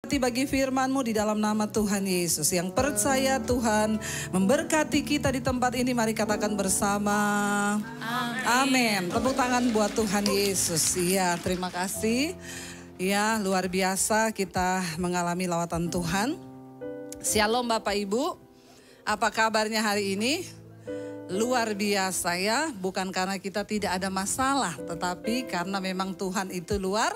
Bagi firman-Mu di dalam nama Tuhan Yesus. Yang percaya Tuhan memberkati kita di tempat ini, mari katakan bersama. Amin. Tepuk tangan buat Tuhan Yesus. Ya, terima kasih. Ya, luar biasa kita mengalami lawatan Tuhan. Shalom Bapak Ibu. Apa kabarnya hari ini? Luar biasa ya, bukan karena kita tidak ada masalah, tetapi karena memang Tuhan itu luar.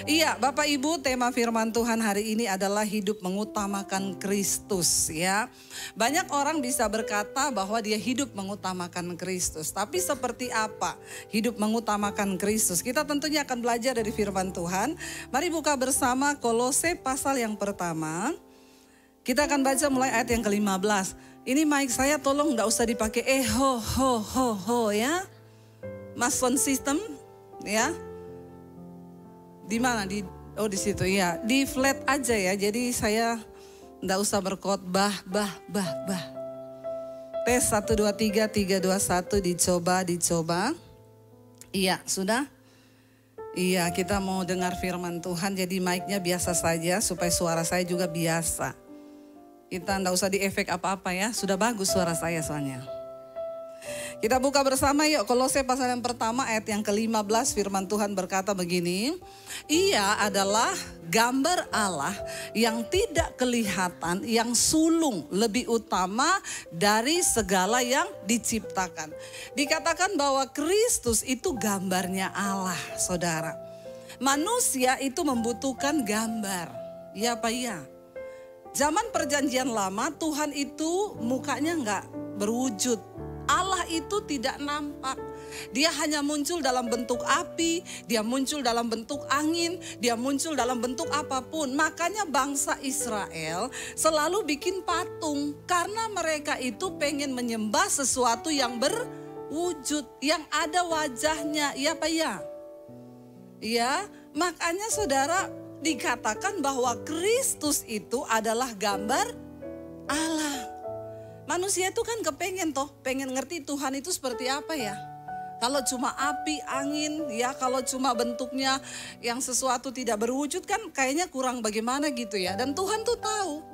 Iya, Bapak Ibu, tema firman Tuhan hari ini adalah hidup mengutamakan Kristus ya. Banyak orang bisa berkata bahwa dia hidup mengutamakan Kristus, tapi seperti apa hidup mengutamakan Kristus? Kita tentunya akan belajar dari firman Tuhan. Mari buka bersama Kolose pasal yang pertama. Kita akan baca mulai ayat yang ke-15. Ini mic saya tolong nggak usah dipakai ho ya. Mas sound system ya. Di mana? Di situ ya. Di flat aja ya. Jadi saya nggak usah berkhotbah bah. Tes 1 2 3 3 2 1 dicoba. Iya, sudah? Iya, kita mau dengar firman Tuhan. Jadi mic-nya biasa saja supaya suara saya juga biasa. Kita enggak usah di efek apa-apa ya. Sudah bagus suara saya soalnya. Kita buka bersama yuk. Kolose pasal yang pertama ayat yang ke-15. Firman Tuhan berkata begini. Ia adalah gambar Allah yang tidak kelihatan, yang sulung, lebih utama dari segala yang diciptakan. Dikatakan bahwa Kristus itu gambarnya Allah, saudara. Manusia itu membutuhkan gambar. Ya apa iya? Zaman perjanjian lama Tuhan itu mukanya enggak berwujud. Allah itu tidak nampak. Dia hanya muncul dalam bentuk api, dia muncul dalam bentuk angin, dia muncul dalam bentuk apapun. Makanya bangsa Israel selalu bikin patung. Karena mereka itu pengen menyembah sesuatu yang berwujud, yang ada wajahnya. Ya Pak ya? Ya, makanya saudara, dikatakan bahwa Kristus itu adalah gambar Allah. Manusia itu kan pengen ngerti Tuhan itu seperti apa ya. Kalau cuma api, angin, ya kalau cuma bentuknya yang sesuatu tidak berwujud kan kayaknya kurang bagaimana gitu ya. Dan Tuhan tuh tahu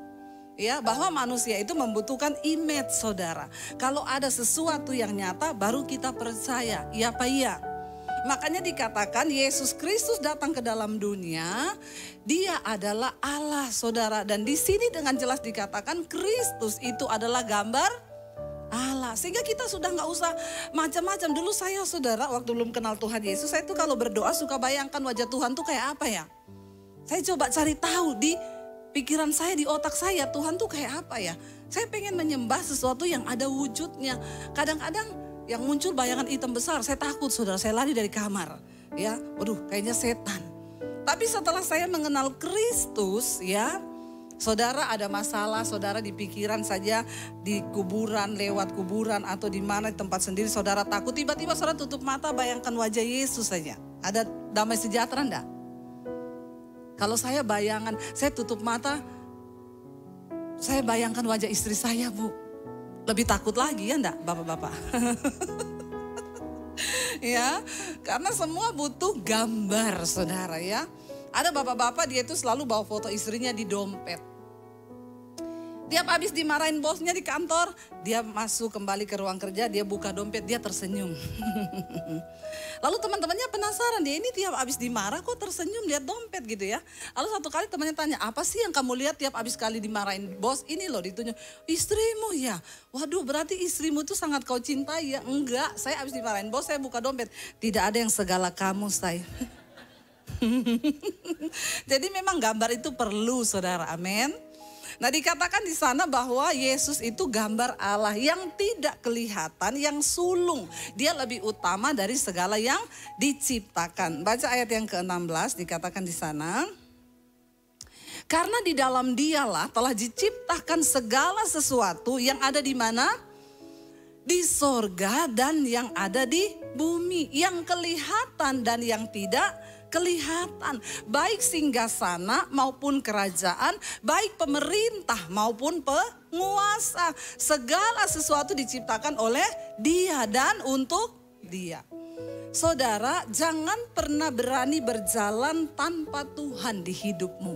ya bahwa manusia itu membutuhkan image, saudara. Kalau ada sesuatu yang nyata baru kita percaya, ya Pak ya. Makanya dikatakan Yesus Kristus datang ke dalam dunia, dia adalah Allah, saudara. Dan di sini dengan jelas dikatakan Kristus itu adalah gambar Allah. Sehingga kita sudah nggak usah macam-macam. Dulu saya, saudara, waktu belum kenal Tuhan Yesus, saya itu kalau berdoa suka bayangkan wajah Tuhan tuh kayak apa ya. Saya coba cari tahu di pikiran saya, di otak saya, Tuhan tuh kayak apa ya. Saya pengen menyembah sesuatu yang ada wujudnya. Kadang-kadang yang muncul bayangan hitam besar, saya takut saudara, saya lari dari kamar. Ya, waduh kayaknya setan. Tapi setelah saya mengenal Kristus ya, saudara ada masalah, saudara di pikiran saja, di kuburan, lewat kuburan atau di mana di tempat sendiri, saudara takut. Tiba-tiba saudara tutup mata, bayangkan wajah Yesus saja. Ada damai sejahtera enggak? Kalau saya tutup mata, saya bayangkan wajah istri saya, Bu. Lebih takut lagi ya enggak bapak-bapak? Ya, karena semua butuh gambar saudara ya. Ada bapak-bapak dia itu selalu bawa foto istrinya di dompet. Tiap habis dimarahin bosnya di kantor, dia masuk kembali ke ruang kerja, dia buka dompet, dia tersenyum. Lalu teman-temannya penasaran, dia ini tiap habis dimarah kok tersenyum lihat dompet gitu ya. Lalu satu kali temannya tanya, apa sih yang kamu lihat tiap habis kali dimarahin bos? Ini loh ditunjuk, istrimu ya. Waduh berarti istrimu tuh sangat kau cintai ya. Enggak, saya habis dimarahin bos, saya buka dompet. Tidak ada yang segala kamu saya. Jadi memang gambar itu perlu saudara, amin. Nah dikatakan di sana bahwa Yesus itu gambar Allah yang tidak kelihatan, yang sulung. Dia lebih utama dari segala yang diciptakan. Baca ayat yang ke-16 dikatakan di sana. Karena di dalam dialah telah diciptakan segala sesuatu yang ada di mana? Di sorga dan yang ada di bumi. Yang kelihatan dan yang tidak kelihatan, baik singgasana maupun kerajaan, baik pemerintah maupun penguasa. Segala sesuatu diciptakan oleh Dia dan untuk Dia. Saudara, jangan pernah berani berjalan tanpa Tuhan di hidupmu.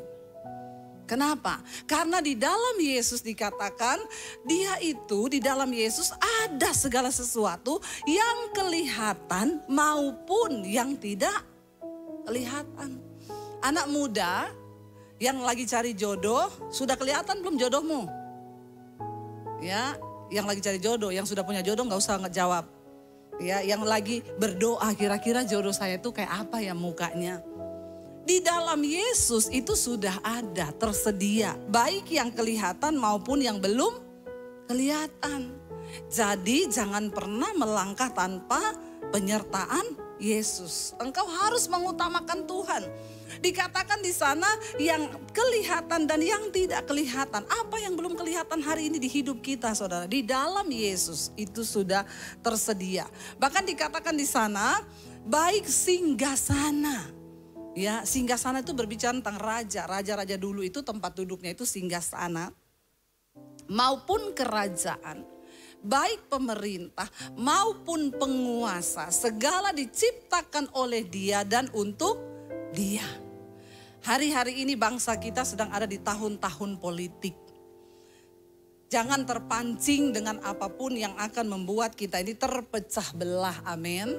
Kenapa? Karena di dalam Yesus dikatakan dia itu di dalam Yesus ada segala sesuatu yang kelihatan maupun yang tidak kelihatan. Anak muda yang lagi cari jodoh, sudah kelihatan belum jodohmu? Ya, yang lagi cari jodoh, yang sudah punya jodoh nggak usah ngejawab. Ya, yang lagi berdoa kira-kira jodoh saya itu kayak apa ya mukanya? Di dalam Yesus itu sudah ada, tersedia. Baik yang kelihatan maupun yang belum kelihatan. Jadi jangan pernah melangkah tanpa penyertaan Yesus. Engkau harus mengutamakan Tuhan. Dikatakan di sana yang kelihatan dan yang tidak kelihatan. Apa yang belum kelihatan hari ini di hidup kita, saudara? Di dalam Yesus itu sudah tersedia. Bahkan dikatakan di sana, baik singgasana. Ya, singgasana itu berbicara tentang raja. Raja-raja dulu itu tempat duduknya itu singgasana maupun kerajaan. Baik pemerintah maupun penguasa, segala diciptakan oleh Dia dan untuk Dia. Hari-hari ini bangsa kita sedang ada di tahun-tahun politik. Jangan terpancing dengan apapun yang akan membuat kita ini terpecah belah. Amin.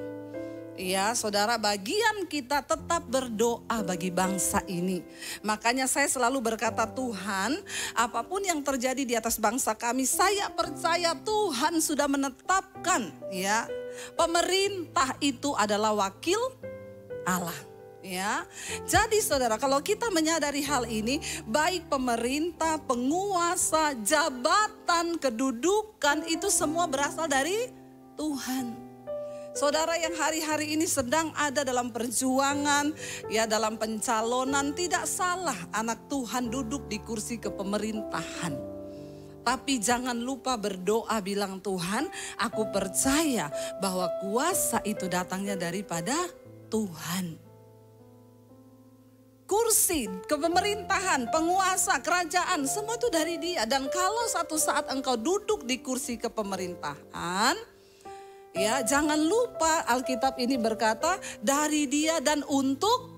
Ya, saudara, bagian kita tetap berdoa bagi bangsa ini. Makanya saya selalu berkata, Tuhan, apapun yang terjadi di atas bangsa kami, saya percaya Tuhan sudah menetapkan, ya, pemerintah itu adalah wakil Allah. Ya, jadi saudara, kalau kita menyadari hal ini, baik pemerintah, penguasa, jabatan, kedudukan, itu semua berasal dari Tuhan. Saudara yang hari-hari ini sedang ada dalam perjuangan, ya dalam pencalonan, tidak salah anak Tuhan duduk di kursi kepemerintahan. Tapi jangan lupa berdoa, bilang Tuhan, aku percaya bahwa kuasa itu datangnya daripada Tuhan. Kursi, kepemerintahan, penguasa, kerajaan, semua itu dari Dia. Dan kalau satu saat engkau duduk di kursi kepemerintahan, ya, jangan lupa Alkitab ini berkata dari Dia dan untuk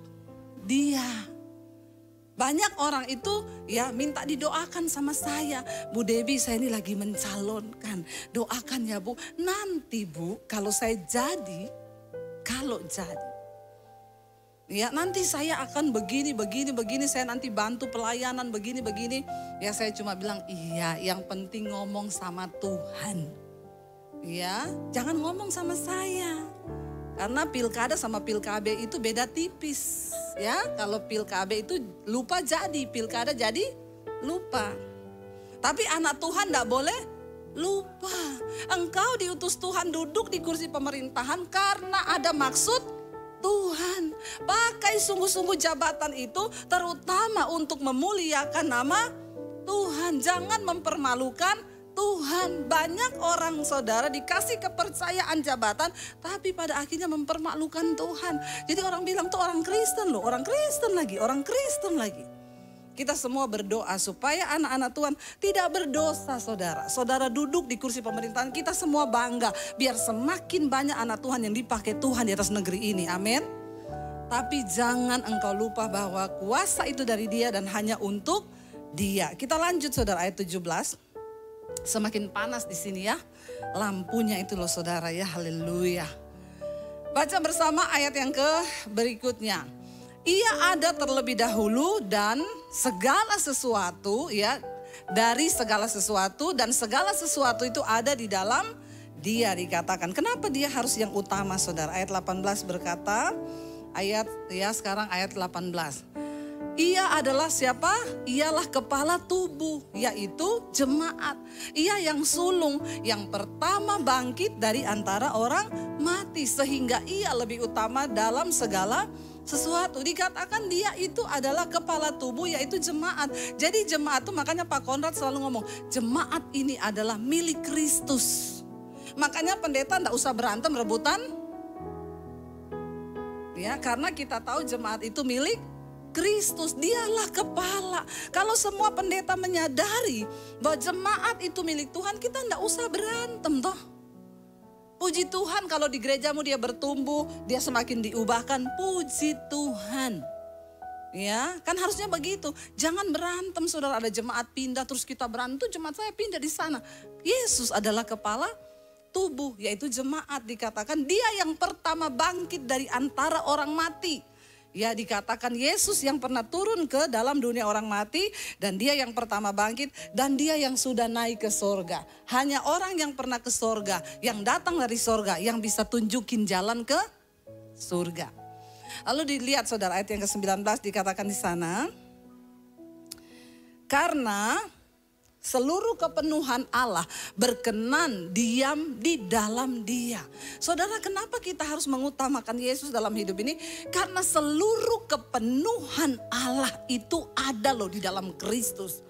Dia. Banyak orang itu ya minta didoakan sama saya. Bu Debbie, saya ini lagi mencalonkan. Doakan ya Bu. Nanti Bu, kalau saya jadi, ya nanti saya akan begini, saya nanti bantu pelayanan begini. Ya saya cuma bilang iya, yang penting ngomong sama Tuhan. Ya, jangan ngomong sama saya. Karena pilkada sama pilkabe itu beda tipis. Ya, kalau pilkabe itu lupa jadi, pilkada jadi lupa. Tapi anak Tuhan tidak boleh lupa. Engkau diutus Tuhan duduk di kursi pemerintahan karena ada maksud Tuhan. Pakai sungguh-sungguh jabatan itu terutama untuk memuliakan nama Tuhan. Jangan mempermalukan Tuhan. Banyak orang saudara dikasih kepercayaan jabatan tapi pada akhirnya mempermalukan Tuhan. Jadi orang bilang tuh orang Kristen loh, orang Kristen lagi. Kita semua berdoa supaya anak-anak Tuhan tidak berdosa, saudara. Saudara duduk di kursi pemerintahan, kita semua bangga biar semakin banyak anak Tuhan yang dipakai Tuhan di atas negeri ini. Amin. Tapi jangan engkau lupa bahwa kuasa itu dari Dia dan hanya untuk Dia. Kita lanjut saudara, ayat 17. Semakin panas di sini ya. Lampunya itu loh saudara ya, haleluya. Baca bersama ayat yang berikutnya. Ia ada terlebih dahulu dan segala sesuatu ya, dari segala sesuatu dan segala sesuatu itu ada di dalam Dia, dikatakan. Kenapa Dia harus yang utama saudara? Ayat 18 berkata, sekarang ayat 18. Ia adalah siapa? Ialah kepala tubuh, yaitu jemaat. Ia yang sulung, yang pertama bangkit dari antara orang mati. Sehingga ia lebih utama dalam segala sesuatu. Dikatakan Dia itu adalah kepala tubuh, yaitu jemaat. Jadi jemaat itu, makanya Pak Konrad selalu ngomong, jemaat ini adalah milik Kristus. Makanya pendeta enggak usah berantem rebutan. Ya, karena kita tahu jemaat itu milik Kristus, Dialah kepala. Kalau semua pendeta menyadari bahwa jemaat itu milik Tuhan, kita enggak usah berantem toh. Puji Tuhan kalau di gerejamu dia bertumbuh, dia semakin diubahkan, puji Tuhan. Ya, kan harusnya begitu. Jangan berantem, saudara. Ada jemaat pindah terus kita berantem, jemaat saya pindah di sana. Yesus adalah kepala tubuh, yaitu jemaat. Dikatakan dia yang pertama bangkit dari antara orang mati. Ya, dikatakan Yesus yang pernah turun ke dalam dunia orang mati, dan dia yang pertama bangkit, dan dia yang sudah naik ke sorga. Hanya orang yang pernah ke sorga, yang datang dari sorga, yang bisa tunjukin jalan ke surga. Lalu dilihat saudara, ayat yang ke-19 dikatakan di sana, karena seluruh kepenuhan Allah berkenan diam di dalam dia. Saudara, kenapa kita harus mengutamakan Yesus dalam hidup ini? Karena seluruh kepenuhan Allah itu ada loh di dalam Kristus.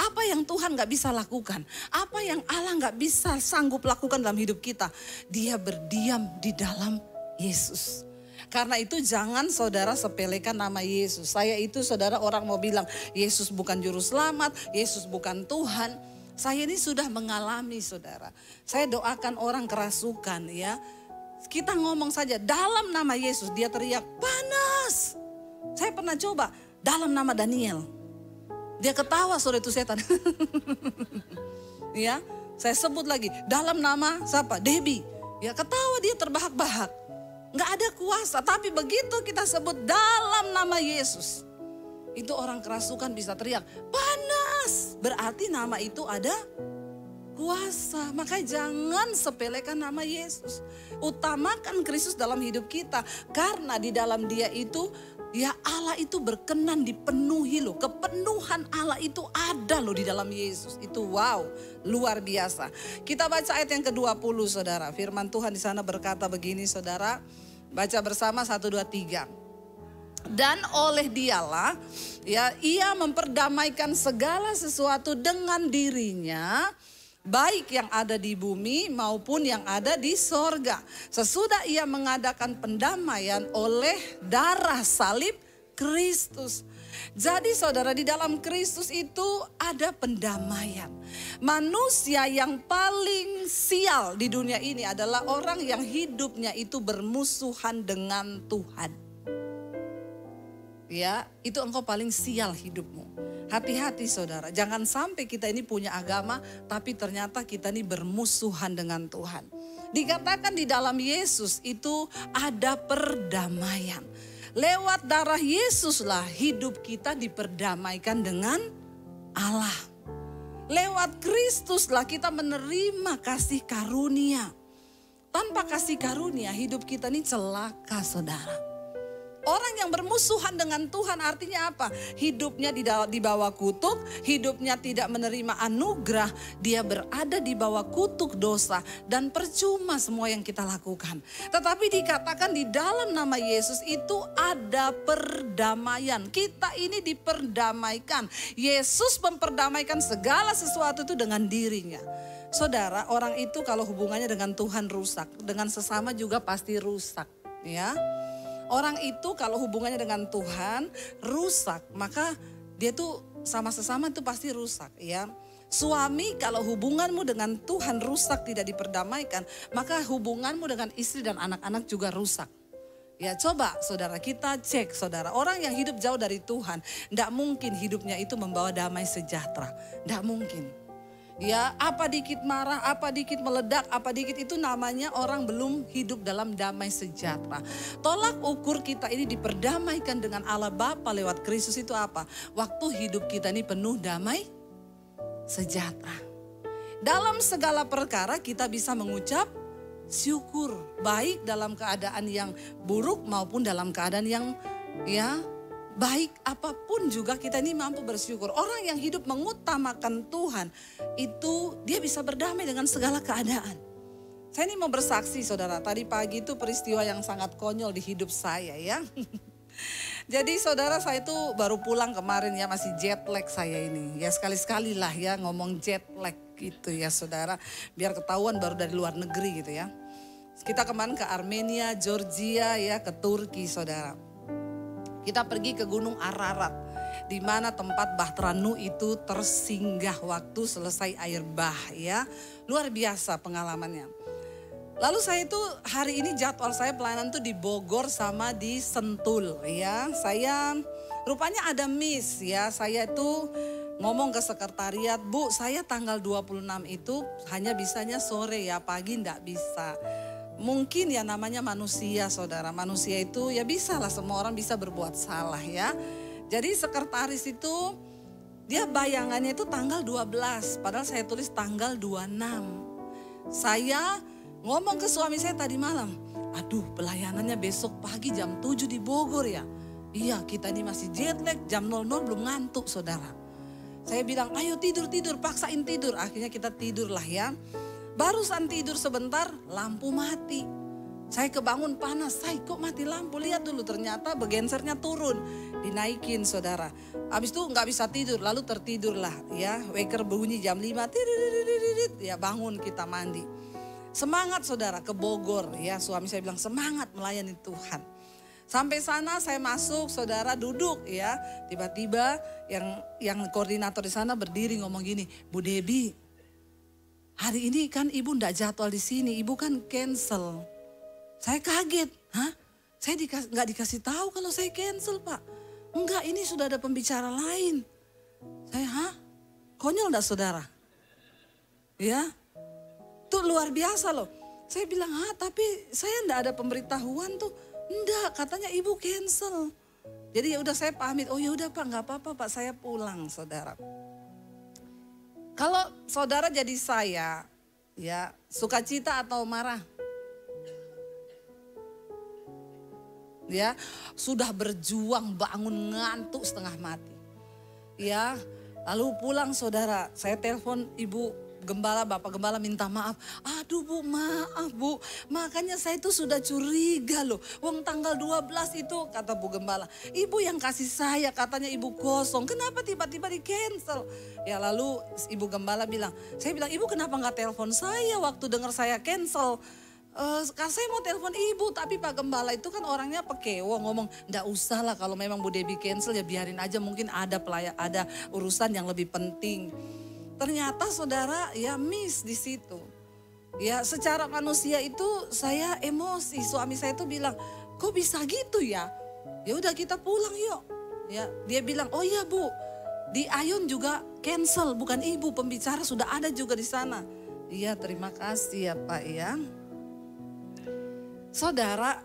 Apa yang Tuhan gak bisa lakukan? Apa yang Allah gak bisa sanggup lakukan dalam hidup kita? Dia berdiam di dalam Yesus. Karena itu jangan saudara sepelekan nama Yesus. Saya itu saudara, orang mau bilang Yesus bukan juru selamat, Yesus bukan Tuhan. Saya ini sudah mengalami saudara. Saya doakan orang kerasukan ya. Kita ngomong saja dalam nama Yesus, dia teriak panas. Saya pernah coba dalam nama Daniel. Dia ketawa, saudara, itu setan. Ya, saya sebut lagi dalam nama siapa? Debbie. Ya, ketawa, dia terbahak-bahak. Nggak ada kuasa, tapi begitu kita sebut dalam nama Yesus, itu orang kerasukan bisa teriak, panas. Berarti nama itu ada kuasa. Makanya jangan sepelekan nama Yesus. Utamakan Kristus dalam hidup kita. Karena di dalam dia itu, ya Allah itu berkenan dipenuhi loh. Kepenuhan Allah itu ada loh di dalam Yesus. Itu wow, luar biasa. Kita baca ayat yang ke-20 saudara. Firman Tuhan di sana berkata begini saudara. Baca bersama 1, 2, 3. Dan oleh dialah ya ia memperdamaikan segala sesuatu dengan dirinya, baik yang ada di bumi maupun yang ada di sorga. Sesudah ia mengadakan pendamaian oleh darah salib Kristus. Jadi saudara, di dalam Kristus itu ada pendamaian. Manusia yang paling sial di dunia ini adalah orang yang hidupnya itu bermusuhan dengan Tuhan. Ya, itu engkau paling sial hidupmu. Hati-hati saudara, jangan sampai kita ini punya agama tapi ternyata kita ini bermusuhan dengan Tuhan. Dikatakan di dalam Yesus itu ada perdamaian. Lewat darah Yesuslah hidup kita diperdamaikan dengan Allah. Lewat Kristuslah kita menerima kasih karunia. Tanpa kasih karunia hidup kita ini celaka saudara. Orang yang bermusuhan dengan Tuhan artinya apa? Hidupnya di bawah kutuk, hidupnya tidak menerima anugerah, dia berada di bawah kutuk dosa dan percuma semua yang kita lakukan. Tetapi dikatakan di dalam nama Yesus itu ada perdamaian. Kita ini diperdamaikan. Yesus memperdamaikan segala sesuatu itu dengan dirinya. Saudara, orang itu kalau hubungannya dengan Tuhan rusak, dengan sesama juga pasti rusak, ya. Orang itu kalau hubungannya dengan Tuhan rusak, maka dia tuh sama sesama itu pasti rusak ya. Suami kalau hubunganmu dengan Tuhan rusak, tidak diperdamaikan, maka hubunganmu dengan istri dan anak-anak juga rusak. Ya coba saudara, kita cek saudara, orang yang hidup jauh dari Tuhan, tidak mungkin hidupnya itu membawa damai sejahtera, tidak mungkin. Ya, apa dikit marah, apa dikit meledak, apa dikit itu namanya orang belum hidup dalam damai sejahtera. Tolak ukur kita ini diperdamaikan dengan Allah Bapa lewat Kristus itu apa? Waktu hidup kita ini penuh damai sejahtera. Dalam segala perkara kita bisa mengucap syukur, baik dalam keadaan yang buruk maupun dalam keadaan yang baik apapun juga kita ini mampu bersyukur. Orang yang hidup mengutamakan Tuhan itu dia bisa berdamai dengan segala keadaan. Saya ini mau bersaksi saudara, tadi pagi itu peristiwa yang sangat konyol di hidup saya ya. Jadi saudara, saya itu baru pulang kemarin ya, masih jet lag saya ini. Ya sekali-sekali lah ya ngomong jet lag gitu ya saudara. Biar ketahuan baru dari luar negeri gitu ya. Kita kemarin ke Armenia, Georgia ya, ke Turki saudara. Kita pergi ke Gunung Ararat, di mana tempat Bahtera Nuh itu tersinggah waktu selesai air bah ya. Luar biasa pengalamannya. Lalu saya itu hari ini jadwal saya pelayanan tuh di Bogor sama di Sentul ya. Saya rupanya ada miss ya. Saya itu ngomong ke sekretariat, Bu saya tanggal 26 itu hanya bisanya sore ya, pagi enggak bisa. Mungkin ya namanya manusia saudara, manusia itu ya bisa lah, semua orang bisa berbuat salah ya. Jadi sekretaris itu dia bayangannya itu tanggal 12, padahal saya tulis tanggal 26. Saya ngomong ke suami saya tadi malam, aduh pelayanannya besok pagi jam 7 di Bogor ya. Iya kita ini masih jet lag, jam 00 belum ngantuk saudara. Saya bilang ayo tidur, paksain tidur. Akhirnya kita tidur lah ya. Barusan tidur sebentar lampu mati. Saya kebangun panas, saya kok mati lampu, lihat dulu ternyata begensernya turun. Dinaikin saudara. Habis itu nggak bisa tidur, lalu tertidurlah ya. Waker bunyi jam 5, ya bangun kita mandi. Semangat saudara ke Bogor ya, suami saya bilang semangat melayani Tuhan. Sampai sana saya masuk, saudara duduk ya. Tiba-tiba yang koordinator di sana berdiri ngomong gini, Bu Debbie, hari ini kan ibu ndak jadwal di sini, ibu kan cancel. Saya kaget, hah? Saya nggak dikasih tahu kalau saya cancel Pak. Enggak, ini sudah ada pembicara lain. Saya, hah? Konyol ndak saudara? Ya, itu luar biasa loh. Saya bilang, tapi saya ndak ada pemberitahuan tuh. Enggak, katanya ibu cancel. Jadi ya udah saya pamit. Oh ya udah Pak, nggak apa-apa Pak, saya pulang saudara. Kalau saudara jadi saya, ya sukacita atau marah? Ya, sudah berjuang bangun ngantuk setengah mati. Ya, lalu pulang saudara, saya telepon ibu gembala, bapak gembala minta maaf. Aduh Bu, maaf Bu. Makanya saya itu sudah curiga loh. Wong tanggal 12 itu kata Bu gembala, ibu yang kasih saya katanya ibu kosong. Kenapa tiba-tiba di cancel? Ya lalu ibu gembala bilang, saya bilang ibu kenapa nggak telepon saya waktu dengar saya cancel? Saya mau telepon ibu, tapi Pak Gembala itu kan orangnya pekewo, ngomong nggak usah lah kalau memang Bu Debbie cancel ya biarin aja, mungkin ada urusan yang lebih penting. Ternyata saudara ya miss di situ. Ya secara manusia itu saya emosi, suami saya itu bilang kok bisa gitu ya? Ya udah kita pulang yuk. Ya dia bilang oh iya Bu, di Ayun juga cancel, bukan ibu pembicara sudah ada juga di sana. Iya terima kasih ya Pak ya. Saudara,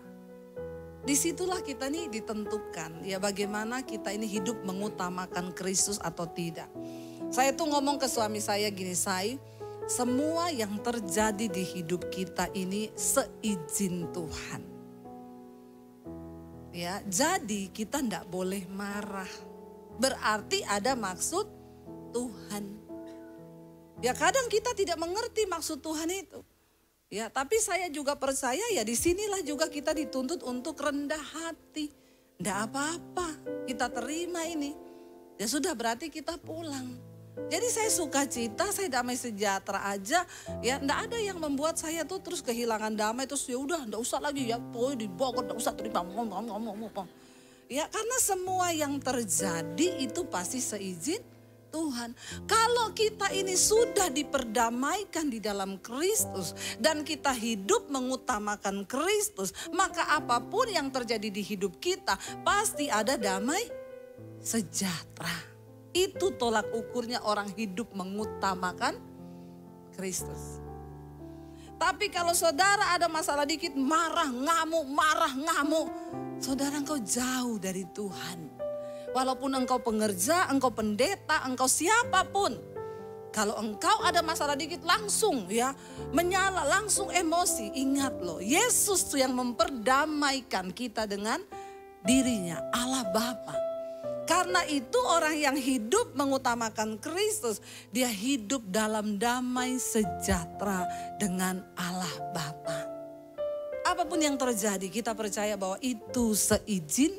disitulah kita nih ditentukan ya bagaimana kita ini hidup mengutamakan Kristus atau tidak. Saya tuh ngomong ke suami saya gini, semua yang terjadi di hidup kita ini seizin Tuhan. Ya, jadi kita ndak boleh marah. Berarti ada maksud Tuhan. Ya kadang kita tidak mengerti maksud Tuhan itu. Ya, tapi saya juga percaya ya disinilah juga kita dituntut untuk rendah hati. Nggak apa-apa, kita terima ini. Ya sudah berarti kita pulang. Jadi saya sukacita, saya damai sejahtera aja. Ya nggak ada yang membuat saya tuh terus kehilangan damai. Terus ya udah nggak usah lagi ya, pokoknya di Bogor nggak usah terima. Ya karena semua yang terjadi itu pasti seizin Tuhan. Kalau kita ini sudah diperdamaikan di dalam Kristus dan kita hidup mengutamakan Kristus, maka apapun yang terjadi di hidup kita pasti ada damai sejahtera. Itu tolak ukurnya orang hidup mengutamakan Kristus. Tapi kalau saudara ada masalah dikit marah ngamuk, saudara engkau jauh dari Tuhan. Walaupun engkau pengerja, engkau pendeta, engkau siapapun. Kalau engkau ada masalah dikit langsung ya menyala, langsung emosi. Ingat loh, Yesus tuh yang memperdamaikan kita dengan dirinya, Allah Bapa. Karena itu orang yang hidup mengutamakan Kristus, dia hidup dalam damai sejahtera dengan Allah Bapa. Apapun yang terjadi, kita percaya bahwa itu seizin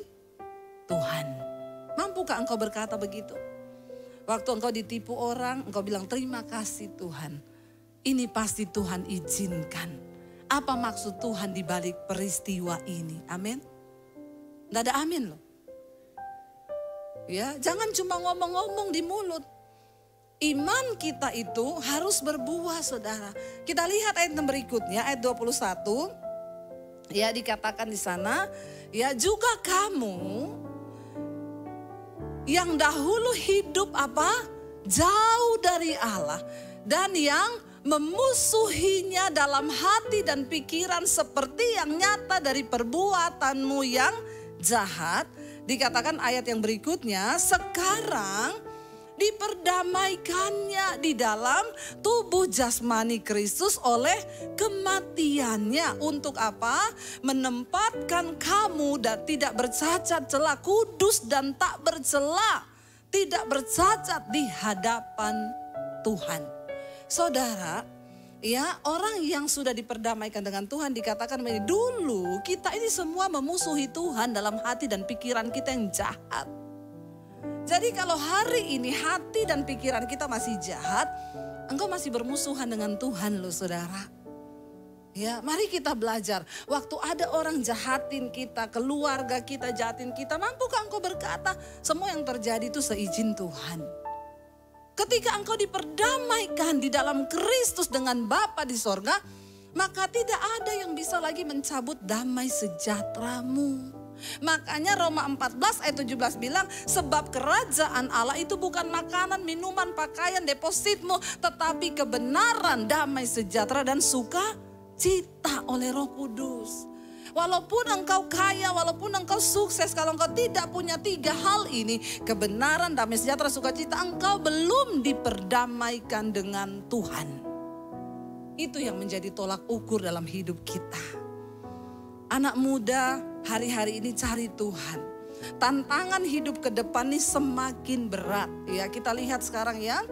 Tuhan. Mampukah engkau berkata begitu? Waktu engkau ditipu orang, engkau bilang terima kasih Tuhan. Ini pasti Tuhan izinkan. Apa maksud Tuhan di balik peristiwa ini? Amin. Nggak ada amin loh. Ya, jangan cuma ngomong-ngomong di mulut. iman kita itu harus berbuah, saudara. Kita lihat ayat yang berikutnya, ayat 21. Ya, dikatakan di sana, ya, juga kamu yang dahulu hidup apa? Jauh dari Allah, dan yang memusuhinya dalam hati dan pikiran seperti yang nyata dari perbuatanmu yang jahat. Dikatakan ayat yang berikutnya, sekarang diperdamaikannya di dalam tubuh jasmani Kristus oleh kematiannya. Untuk apa? Menempatkan kamu dan tidak bercacat celah, kudus dan tak bercela, tidak bercacat di hadapan Tuhan. Saudara, ya, orang yang sudah diperdamaikan dengan Tuhan dikatakan dulu kita ini semua memusuhi Tuhan dalam hati dan pikiran kita yang jahat. Jadi kalau hari ini hati dan pikiran kita masih jahat, engkau masih bermusuhan dengan Tuhan loh, saudara. Ya, mari kita belajar. Waktu ada orang jahatin kita, keluarga kita jahatin kita, mampukah engkau berkata semua yang terjadi itu seizin Tuhan? Ketika engkau diperdamaikan di dalam Kristus dengan Bapa di sorga, maka tidak ada yang bisa lagi mencabut damai sejahteramu. Makanya Roma 14 ayat 17 bilang, sebab kerajaan Allah itu bukan makanan, minuman, pakaian, depositmu, tetapi kebenaran, damai sejahtera dan sukacita oleh Roh Kudus. Walaupun engkau kaya, walaupun engkau sukses, kalau engkau tidak punya tiga hal ini, kebenaran, damai sejahtera, sukacita, engkau belum diperdamaikan dengan Tuhan. Itu yang menjadi tolak ukur dalam hidup kita. Anak muda hari-hari ini cari Tuhan. Tantangan hidup ke depan ini semakin berat. Ya, kita lihat sekarang ya.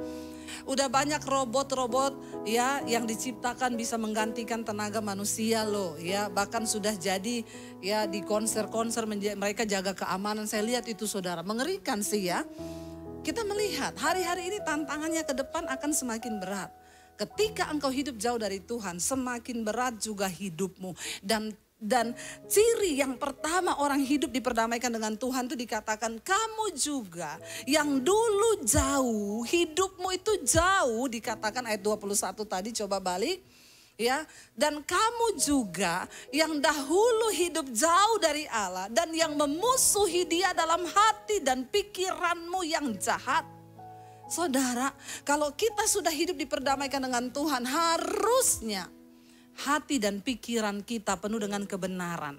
Udah banyak robot-robot ya yang diciptakan bisa menggantikan tenaga manusia loh ya. Bahkan sudah jadi ya di konser-konser mereka jaga keamanan. Saya lihat itu, saudara, mengerikan sih ya. Kita melihat hari-hari ini tantangannya ke depan akan semakin berat. Ketika engkau hidup jauh dari Tuhan, semakin berat juga hidupmu. Dan ciri yang pertama orang hidup diperdamaikan dengan Tuhan itu dikatakan kamu juga yang dulu jauh, hidupmu itu jauh, dikatakan ayat 21 tadi, coba balik ya. Dan kamu juga yang dahulu hidup jauh dari Allah dan yang memusuhi Dia dalam hati dan pikiranmu yang jahat. Saudara, kalau kita sudah hidup diperdamaikan dengan Tuhan, harusnya hati dan pikiran kita penuh dengan kebenaran.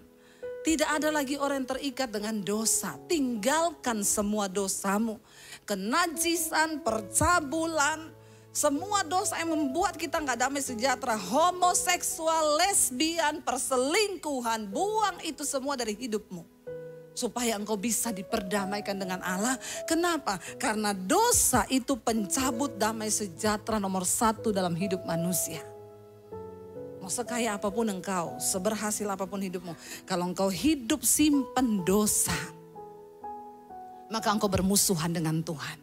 Tidak ada lagi orang yang terikat dengan dosa. Tinggalkan semua dosamu. Kenajisan, percabulan, semua dosa yang membuat kita gak damai sejahtera. Homoseksual, lesbian, perselingkuhan. Buang itu semua dari hidupmu. Supaya engkau bisa diperdamaikan dengan Allah. Kenapa? Karena dosa itu pencabut damai sejahtera nomor 1 dalam hidup manusia. Mau sekaya apapun engkau, seberhasil apapun hidupmu, kalau engkau hidup simpen dosa, maka engkau bermusuhan dengan Tuhan.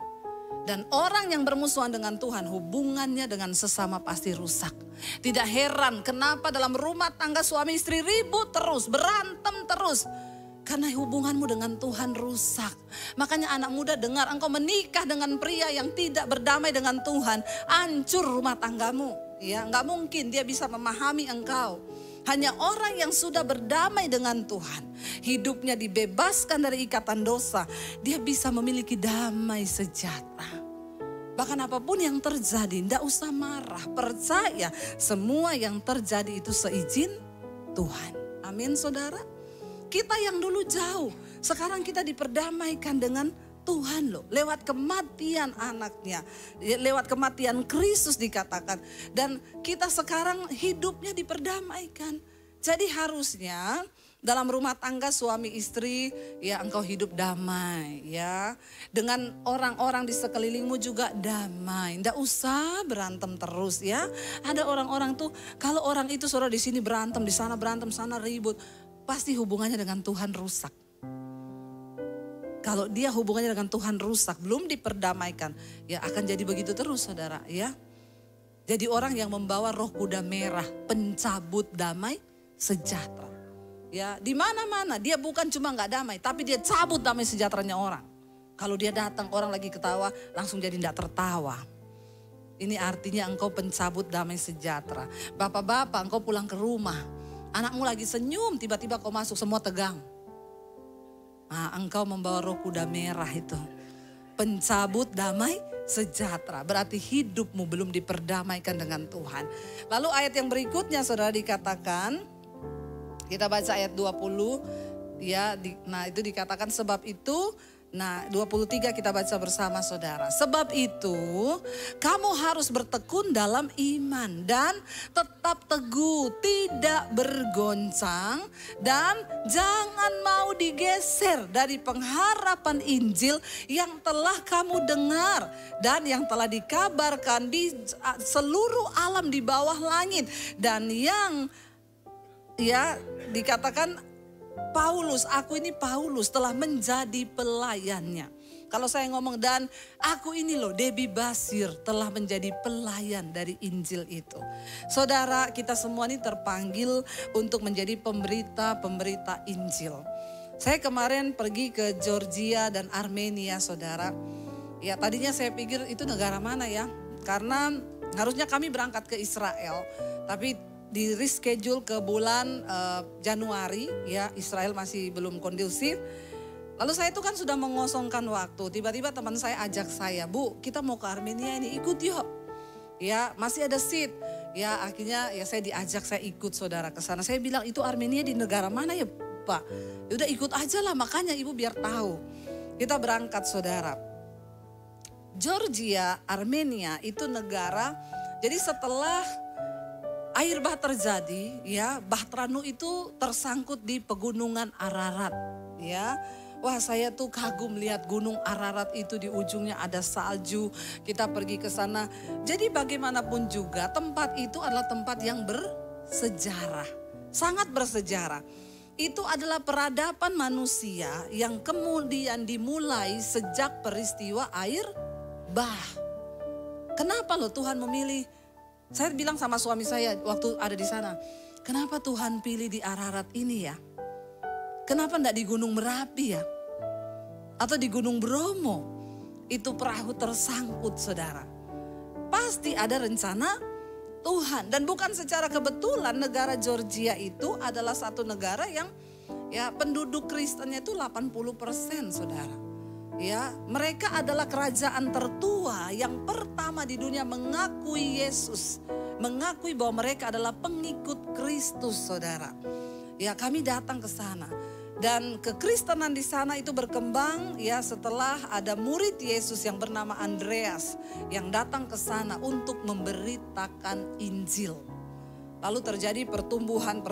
Dan orang yang bermusuhan dengan Tuhan, hubungannya dengan sesama pasti rusak. Tidak heran kenapa dalam rumah tangga suami istri ribut terus, berantem terus. Karena hubunganmu dengan Tuhan rusak. Makanya anak muda dengar, engkau menikah dengan pria yang tidak berdamai dengan Tuhan, hancur rumah tanggamu. Ya, nggak mungkin dia bisa memahami engkau. Hanya orang yang sudah berdamai dengan Tuhan, hidupnya dibebaskan dari ikatan dosa, dia bisa memiliki damai sejahtera. Bahkan apapun yang terjadi, tidak usah marah, percaya semua yang terjadi itu seizin Tuhan. Amin, saudara. Kita yang dulu jauh, sekarang kita diperdamaikan dengan Tuhan loh, lewat kematian anaknya, lewat kematian Kristus dikatakan. Dan kita sekarang hidupnya diperdamaikan. Jadi harusnya dalam rumah tangga suami istri ya engkau hidup damai ya. Dengan orang-orang di sekelilingmu juga damai. Nggak usah berantem terus ya. Ada orang-orang tuh kalau orang itu saudara di sini berantem, di sana berantem, sana ribut. Pasti hubungannya dengan Tuhan rusak. Kalau dia hubungannya dengan Tuhan rusak, belum diperdamaikan, ya akan jadi begitu terus, saudara, ya. Jadi orang yang membawa roh kuda merah, pencabut damai sejahtera. Ya, di mana-mana dia bukan cuma nggak damai, tapi dia cabut damai sejahteranya orang. Kalau dia datang orang lagi ketawa, langsung jadi tidak tertawa. Ini artinya engkau pencabut damai sejahtera. Bapak-bapak, engkau pulang ke rumah. Anakmu lagi senyum, tiba-tiba kau masuk semua tegang. Nah, engkau membawa roh kuda merah itu. Pencabut damai sejahtera. Berarti hidupmu belum diperdamaikan dengan Tuhan. Lalu ayat yang berikutnya saudara dikatakan, kita baca ayat 20. Ya, nah itu dikatakan sebab itu. Nah 23 kita baca bersama saudara. Sebab itu kamu harus bertekun dalam iman dan tetap teguh, tidak bergoncang dan jangan mau digeser dari pengharapan Injil yang telah kamu dengar dan yang telah dikabarkan di seluruh alam di bawah langit dan yang ya dikatakan Paulus, aku ini Paulus telah menjadi pelayannya. Kalau saya ngomong dan aku ini loh Debbie Basir telah menjadi pelayan dari Injil itu. Saudara, kita semua ini terpanggil untuk menjadi pemberita Injil. Saya kemarin pergi ke Georgia dan Armenia saudara. Ya tadinya saya pikir itu negara mana ya. Karena harusnya kami berangkat ke Israel. Tapi di reschedule ke bulan Januari, ya Israel masih belum kondusif. Lalu saya itu kan sudah mengosongkan waktu. Tiba-tiba teman saya ajak saya, Bu, kita mau ke Armenia ini, ikut yuk. Ya masih ada seat. Ya akhirnya ya saya diajak, saya ikut saudara ke sana. Saya bilang itu Armenia di negara mana ya Pak? Udah ikut aja lah, makanya ibu biar tahu. Kita berangkat saudara. Georgia, Armenia itu negara. Jadi setelah air bah terjadi, ya Bahtranu itu tersangkut di pegunungan Ararat, ya. Wah saya tuh kagum lihat gunung Ararat itu di ujungnya ada salju. Kita pergi ke sana. Jadi bagaimanapun juga tempat itu adalah tempat yang bersejarah, sangat bersejarah. Itu adalah peradaban manusia yang kemudian dimulai sejak peristiwa air bah. Kenapa loh Tuhan memilih? Saya bilang sama suami saya waktu ada di sana, kenapa Tuhan pilih di Ararat ini ya? Kenapa enggak di Gunung Merapi ya? Atau di Gunung Bromo? Itu perahu tersangkut saudara. Pasti ada rencana Tuhan. Dan bukan secara kebetulan negara Georgia itu adalah satu negara yang ya penduduk Kristennya itu 80% saudara. Ya, mereka adalah kerajaan tertua yang pertama di dunia mengakui Yesus, mengakui bahwa mereka adalah pengikut Kristus, saudara. Ya, kami datang ke sana dan kekristenan di sana itu berkembang ya setelah ada murid Yesus yang bernama Andreas yang datang ke sana untuk memberitakan Injil. Lalu terjadi pertumbuhan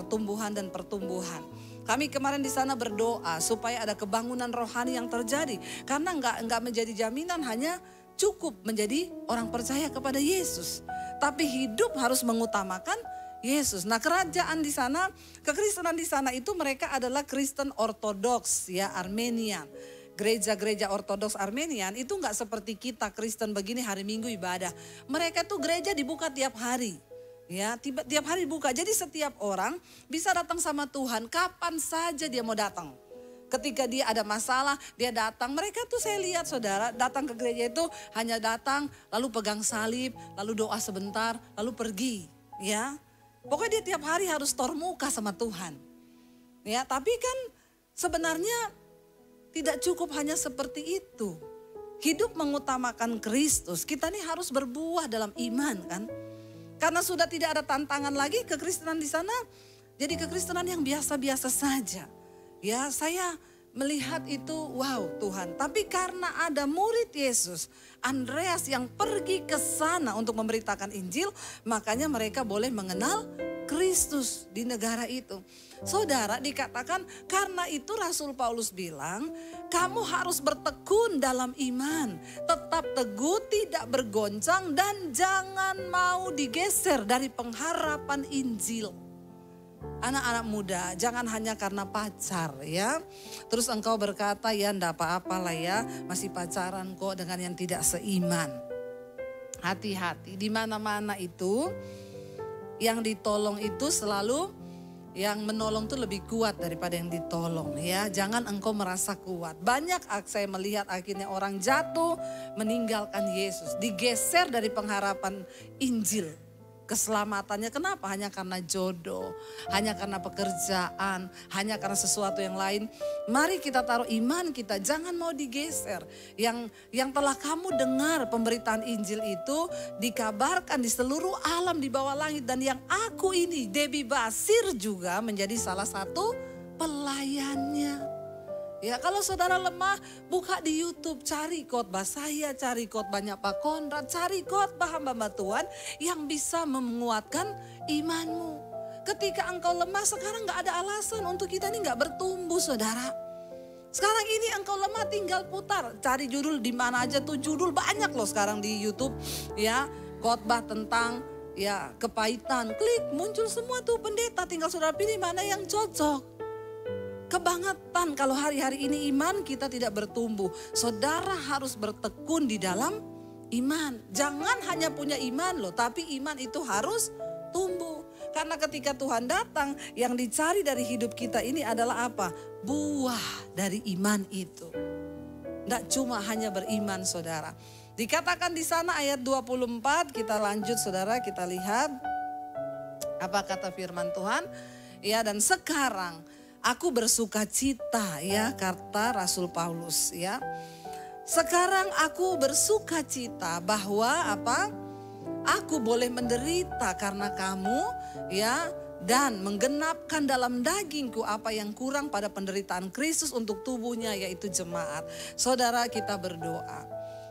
dan pertumbuhan. Kami kemarin di sana berdoa supaya ada kebangunan rohani yang terjadi. Karena enggak menjadi jaminan hanya cukup menjadi orang percaya kepada Yesus. Tapi hidup harus mengutamakan Yesus. Nah kerajaan di sana, kekristenan di sana itu mereka adalah Kristen Ortodoks ya Armenian. Gereja-gereja Ortodoks Armenian itu enggak seperti kita Kristen begini hari Minggu ibadah. Mereka tuh gereja dibuka tiap hari. Ya, tiap hari buka. Jadi setiap orang bisa datang sama Tuhan kapan saja dia mau datang. Ketika dia ada masalah, dia datang. Mereka tuh saya lihat saudara, datang ke gereja itu hanya datang, lalu pegang salib, lalu doa sebentar, lalu pergi. Ya, pokoknya dia tiap hari harus tor muka sama Tuhan. Ya, tapi kan sebenarnya tidak cukup hanya seperti itu. Hidup mengutamakan Kristus, kita nih harus berbuah dalam iman kan. Karena sudah tidak ada tantangan lagi kekristenan di sana. Jadi kekristenan yang biasa-biasa saja. Ya saya melihat itu wow Tuhan. Tapi karena ada murid Yesus, Andreas yang pergi ke sana untuk memberitakan Injil. Makanya mereka boleh mengenal Kristus di negara itu. Saudara dikatakan karena itu Rasul Paulus bilang kamu harus bertekun dalam iman. Tetap teguh, tidak bergoncang dan jangan mau digeser dari pengharapan Injil. Anak-anak muda jangan hanya karena pacar ya. Terus engkau berkata ya enggak apa-apa lah ya masih pacaran kok dengan yang tidak seiman. Hati-hati di mana-mana itu yang ditolong itu selalu yang menolong tuh lebih kuat daripada yang ditolong ya. Jangan engkau merasa kuat. Banyak saya melihat akhirnya orang jatuh meninggalkan Yesus. Digeser dari pengharapan Injil. Keselamatannya kenapa? Hanya karena jodoh, hanya karena pekerjaan, hanya karena sesuatu yang lain. Mari kita taruh iman kita, jangan mau digeser. Yang telah kamu dengar pemberitaan Injil itu dikabarkan di seluruh alam di bawah langit. Dan yang aku ini, Debbie Basir juga menjadi salah satu pelayannya. Ya, kalau saudara lemah, buka di YouTube, cari khotbah saya, cari khotbahnya Pak Konrad, cari khotbah hamba-hamba Tuhan yang bisa menguatkan imanmu. Ketika engkau lemah, sekarang gak ada alasan untuk kita ini gak bertumbuh, saudara. Sekarang ini engkau lemah, tinggal putar, cari judul di mana aja tuh, judul banyak loh sekarang di YouTube, ya, khotbah tentang ya kepahitan, klik muncul semua tuh pendeta, tinggal saudara pilih mana yang cocok. Kebangetan kalau hari-hari ini iman kita tidak bertumbuh. Saudara harus bertekun di dalam iman. Jangan hanya punya iman loh, tapi iman itu harus tumbuh. Karena ketika Tuhan datang, yang dicari dari hidup kita ini adalah apa? Buah dari iman itu. Tidak cuma hanya beriman, saudara. Dikatakan di sana ayat 24, kita lanjut saudara, kita lihat apa kata firman Tuhan. Ya, dan sekarang aku bersuka cita, ya, kata Rasul Paulus, ya. Sekarang aku bersuka cita bahwa apa? Aku boleh menderita karena kamu, ya, dan menggenapkan dalam dagingku apa yang kurang pada penderitaan Kristus untuk tubuhnya, yaitu jemaat. Saudara, kita berdoa.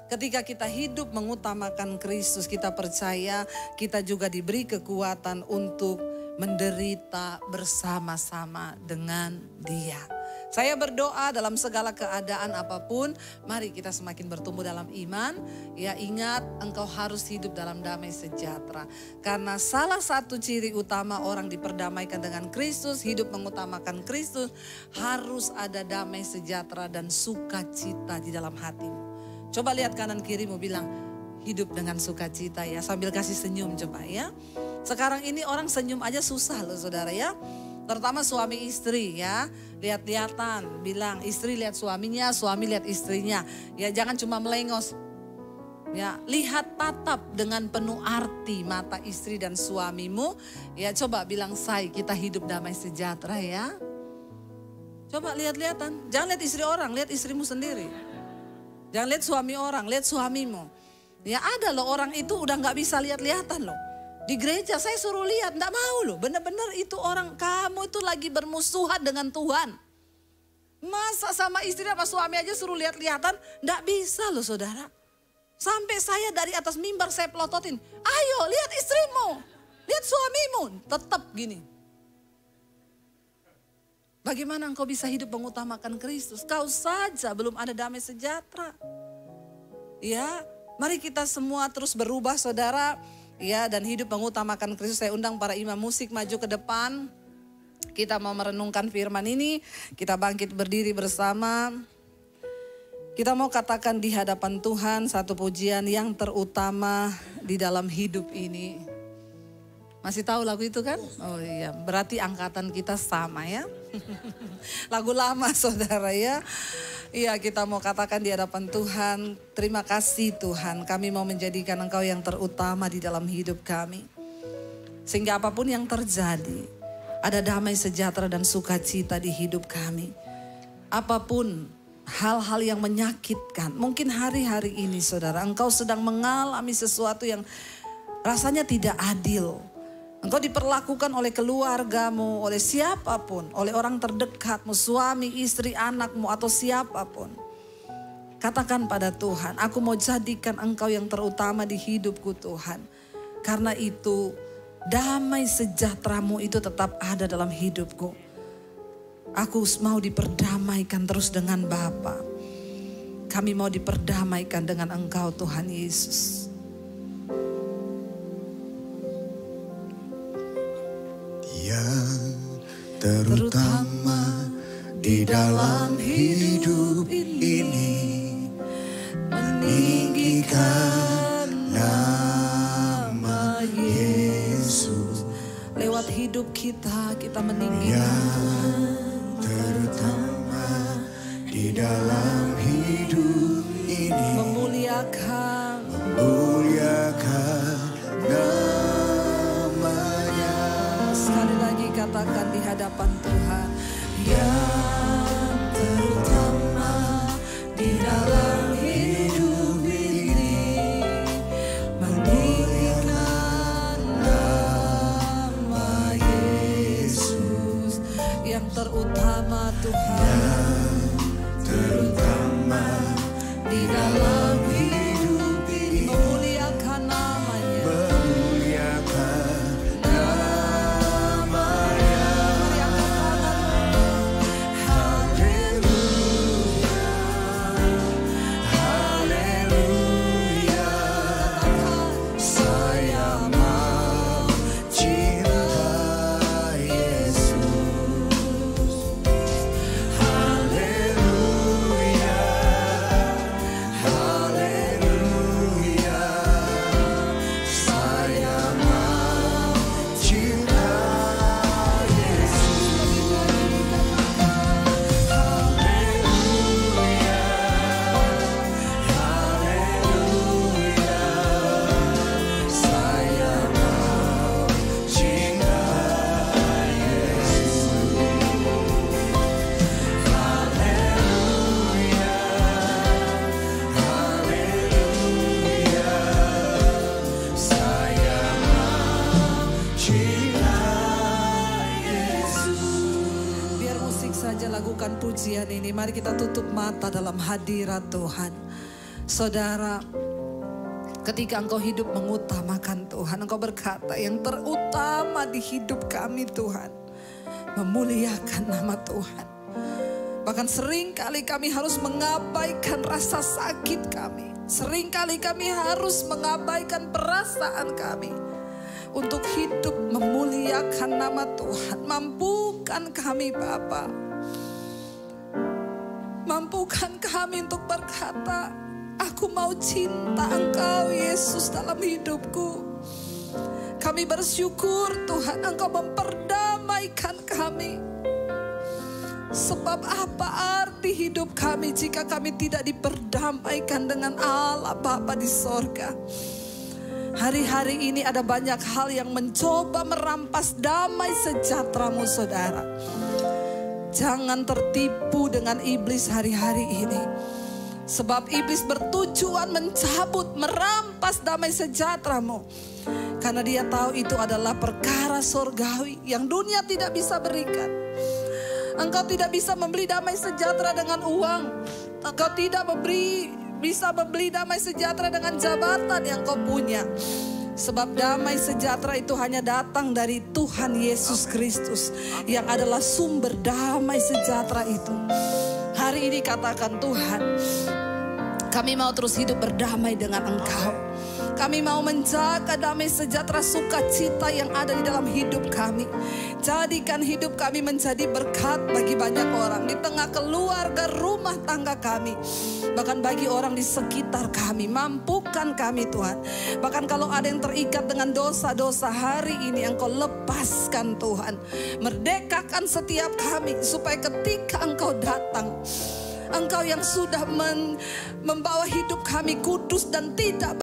Ketika kita hidup mengutamakan Kristus, kita percaya kita juga diberi kekuatan untuk menderita bersama-sama dengan Dia. Saya berdoa dalam segala keadaan apapun, mari kita semakin bertumbuh dalam iman. Ya, ingat engkau harus hidup dalam damai sejahtera. Karena salah satu ciri utama orang diperdamaikan dengan Kristus, hidup mengutamakan Kristus, harus ada damai sejahtera dan sukacita di dalam hatimu. Coba lihat kanan kirimu, bilang hidup dengan sukacita ya, sambil kasih senyum coba ya. Sekarang ini orang senyum aja susah loh saudara ya. Terutama suami istri ya. Lihat-lihatan, bilang istri lihat suaminya, suami lihat istrinya. Ya, jangan cuma melengos. Ya, lihat tatap dengan penuh arti mata istri dan suamimu. Ya, coba bilang say, kita hidup damai sejahtera ya. Coba lihat-lihatan. Jangan lihat istri orang, lihat istrimu sendiri. Jangan lihat suami orang, lihat suamimu. Ya, ada loh orang itu udah gak bisa lihat-lihatan loh. Di gereja saya suruh lihat, enggak mau loh. Benar-benar itu orang, kamu itu lagi bermusuhan dengan Tuhan. Masa sama istri apa suami aja suruh lihat-lihatan, enggak bisa loh saudara. Sampai saya dari atas mimbar saya pelototin, ayo lihat istrimu, lihat suamimu. Tetap gini. Bagaimana engkau bisa hidup mengutamakan Kristus? Kau saja belum ada damai sejahtera. Ya, mari kita semua terus berubah saudara. Ya, dan hidup mengutamakan Kristus. Saya undang para imam musik maju ke depan. Kita mau merenungkan firman ini. Kita bangkit berdiri bersama. Kita mau katakan di hadapan Tuhan satu pujian yang terutama di dalam hidup ini. Masih tahu lagu itu kan? Oh iya, berarti angkatan kita sama ya. Lagu lama saudara ya. Iya, kita mau katakan di hadapan Tuhan, terima kasih Tuhan, kami mau menjadikan Engkau yang terutama di dalam hidup kami. Sehingga apapun yang terjadi, ada damai sejahtera dan sukacita di hidup kami. Apapun hal-hal yang menyakitkan, mungkin hari-hari ini saudara, engkau sedang mengalami sesuatu yang rasanya tidak adil. Engkau diperlakukan oleh keluargamu, oleh siapapun, oleh orang terdekatmu, suami, istri, anakmu, atau siapapun. Katakan pada Tuhan, aku mau jadikan Engkau yang terutama di hidupku Tuhan. Karena itu, damai sejahtera-Mu itu tetap ada dalam hidupku. Aku mau diperdamaikan terus dengan Bapa. Kami mau diperdamaikan dengan Engkau Tuhan Yesus. Yang terutama di dalam hidup ini, meninggikan nama Yesus. Lewat hidup kita kita meninggikan yang terutama di dalam hidup ini, memuliakan namanya. Sekali lagi katakan di hadapan Tuhan, yang terutama di dalam hidup ini, memuliakan nama Yesus. Yang terutama Tuhan, Terutama di dalam hidup ini, memuliakan namanya. memuliakan namanya. Haleluya, haleluya. Saya mau cinta Yesus. Haleluya, haleluya. Saya mau cinta Yesus. Haleluya, haleluya. Saya mau cinta Yesus. Haleluya, haleluya. Saya mau cinta Yesus. Biar musik saja lakukan pujian ini. Mari kita tutup mata dalam hadirat Tuhan. Saudara, ketika engkau hidup mengutamakan Tuhan, engkau berkata yang terutama di hidup kami Tuhan, memuliakan nama Tuhan. Bahkan seringkali kami harus mengabaikan rasa sakit kami. Seringkali kami harus mengabaikan perasaan kami untuk hidup memuliakan nama Tuhan. Mampukan kami Bapa. Mampukan kami untuk berkata, aku mau cinta Engkau Yesus dalam hidupku. Kami bersyukur Tuhan Engkau memperdamaikan kami. Sebab apa arti hidup kami jika kami tidak diperdamaikan dengan Allah Bapa di sorga. Hari-hari ini ada banyak hal yang mencoba merampas damai sejahteramu saudara. Jangan tertipu dengan iblis hari-hari ini. Sebab iblis bertujuan mencabut, merampas damai sejahteramu. Karena dia tahu itu adalah perkara sorgawi yang dunia tidak bisa berikan. Engkau tidak bisa membeli damai sejahtera dengan uang. Engkau tidak bisa membeli damai sejahtera dengan jabatan yang kau punya. Sebab damai sejahtera itu hanya datang dari Tuhan Yesus Kristus, yang adalah sumber damai sejahtera itu. Hari ini katakan, Tuhan, kami mau terus hidup berdamai dengan Engkau. Kami mau menjaga damai sejahtera sukacita yang ada di dalam hidup kami. Jadikan hidup kami menjadi berkat bagi banyak orang. Di tengah keluarga, rumah tangga kami. Bahkan bagi orang di sekitar kami. Mampukan kami Tuhan. Bahkan kalau ada yang terikat dengan dosa-dosa hari ini, Engkau lepaskan Tuhan. Merdekakan setiap kami supaya ketika Engkau datang, Engkau yang sudah membawa hidup kami kudus dan tidak